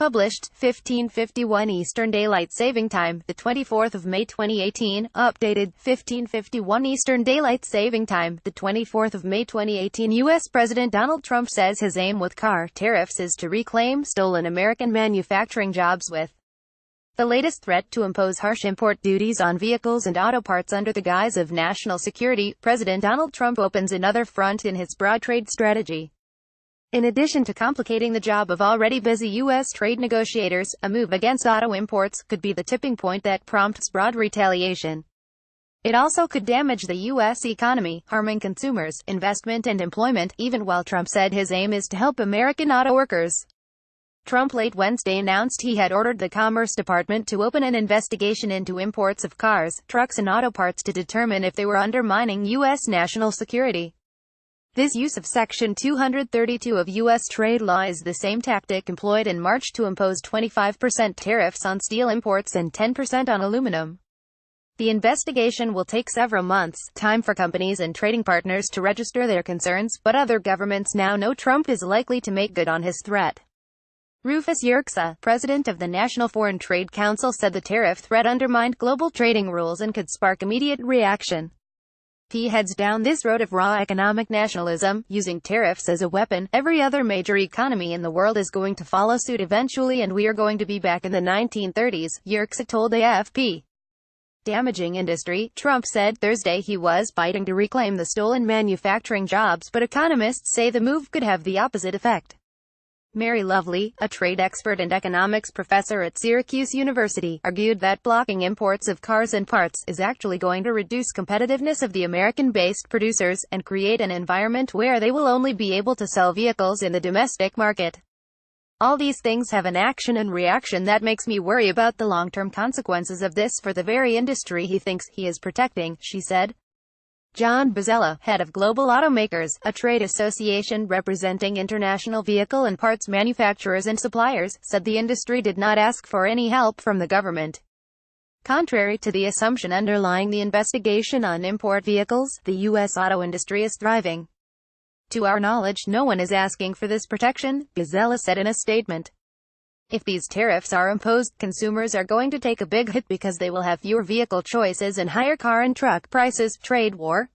Published, 1551 Eastern Daylight Saving Time, the 24th of May 2018. Updated, 1551 Eastern Daylight Saving Time, the 24th of May 2018. U.S. President Donald Trump says his aim with car tariffs is to reclaim stolen American manufacturing jobs with the latest threat to impose harsh import duties on vehicles and auto parts under the guise of national security. President Donald Trump opens another front in his broad trade strategy. In addition to complicating the job of already busy U.S. trade negotiators, a move against auto imports could be the tipping point that prompts broad retaliation. It also could damage the U.S. economy, harming consumers, investment and employment, even while Trump said his aim is to help American auto workers. Trump late Wednesday announced he had ordered the Commerce Department to open an investigation into imports of cars, trucks and auto parts to determine if they were undermining U.S. national security. This use of Section 232 of U.S. trade law is the same tactic employed in March to impose 25% tariffs on steel imports and 10% on aluminum. The investigation will take several months, time for companies and trading partners to register their concerns, but other governments now know Trump is likely to make good on his threat. Rufus Yerxa, president of the National Foreign Trade Council, said the tariff threat undermined global trading rules and could spark immediate reaction. He heads down this road of raw economic nationalism, using tariffs as a weapon. Every other major economy in the world is going to follow suit eventually, and we are going to be back in the 1930s, Yerxa told AFP. Damaging industry, Trump said Thursday he was fighting to reclaim the stolen manufacturing jobs, but economists say the move could have the opposite effect. Mary Lovely, a trade expert and economics professor at Syracuse University, argued that blocking imports of cars and parts is actually going to reduce competitiveness of the American-based producers, and create an environment where they will only be able to sell vehicles in the domestic market. All these things have an action and reaction that makes me worry about the long-term consequences of this for the very industry he thinks he is protecting, she said. John Bozzella, head of Global Automakers, a trade association representing international vehicle and parts manufacturers and suppliers, said the industry did not ask for any help from the government. Contrary to the assumption underlying the investigation on import vehicles, the U.S. auto industry is thriving. To our knowledge, no one is asking for this protection, Bozzella said in a statement. If these tariffs are imposed, consumers are going to take a big hit because they will have fewer vehicle choices and higher car and truck prices. Trade war.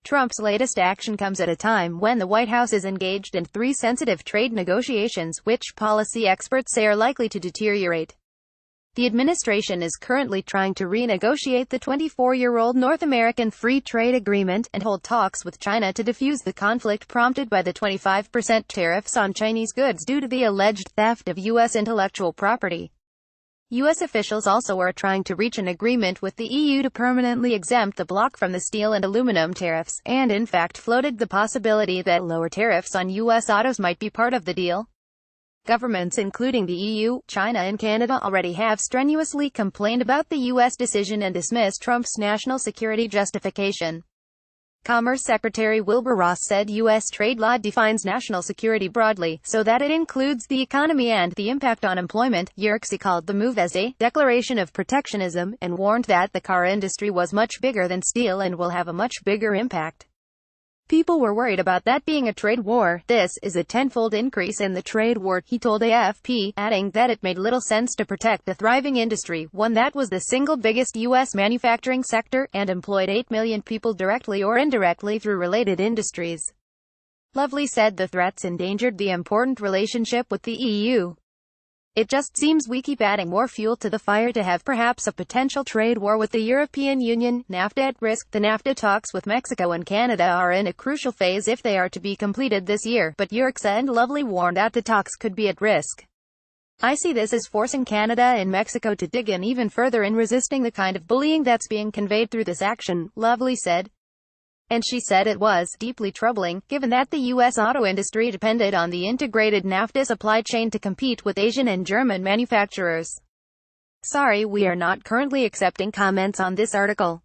Trump's latest action comes at a time when the White House is engaged in 3 sensitive trade negotiations, which policy experts say are likely to deteriorate. The administration is currently trying to renegotiate the 24-year-old North American Free Trade Agreement, and hold talks with China to defuse the conflict prompted by the 25% tariffs on Chinese goods due to the alleged theft of U.S. intellectual property. U.S. officials also are trying to reach an agreement with the EU to permanently exempt the bloc from the steel and aluminum tariffs, and in fact floated the possibility that lower tariffs on U.S. autos might be part of the deal. Governments including the EU, China and Canada already have strenuously complained about the U.S. decision and dismissed Trump's national security justification. Commerce Secretary Wilbur Ross said U.S. trade law defines national security broadly, so that it includes the economy and the impact on employment. Yerxa called the move as a declaration of protectionism, and warned that the car industry was much bigger than steel and will have a much bigger impact. People were worried about that being a trade war. This is a tenfold increase in the trade war, he told AFP, adding that it made little sense to protect a thriving industry, one that was the single biggest U.S. manufacturing sector, and employed 8 million people directly or indirectly through related industries. Lovely said the threats endangered the important relationship with the EU. It just seems we keep adding more fuel to the fire to have perhaps a potential trade war with the European Union. NAFTA at risk. The NAFTA talks with Mexico and Canada are in a crucial phase if they are to be completed this year, but Yerxa and Lovely warned that the talks could be at risk. I see this as forcing Canada and Mexico to dig in even further in resisting the kind of bullying that's being conveyed through this action, Lovely said. And she said it was deeply troubling, given that the U.S. auto industry depended on the integrated NAFTA supply chain to compete with Asian and German manufacturers. Sorry, we are not currently accepting comments on this article.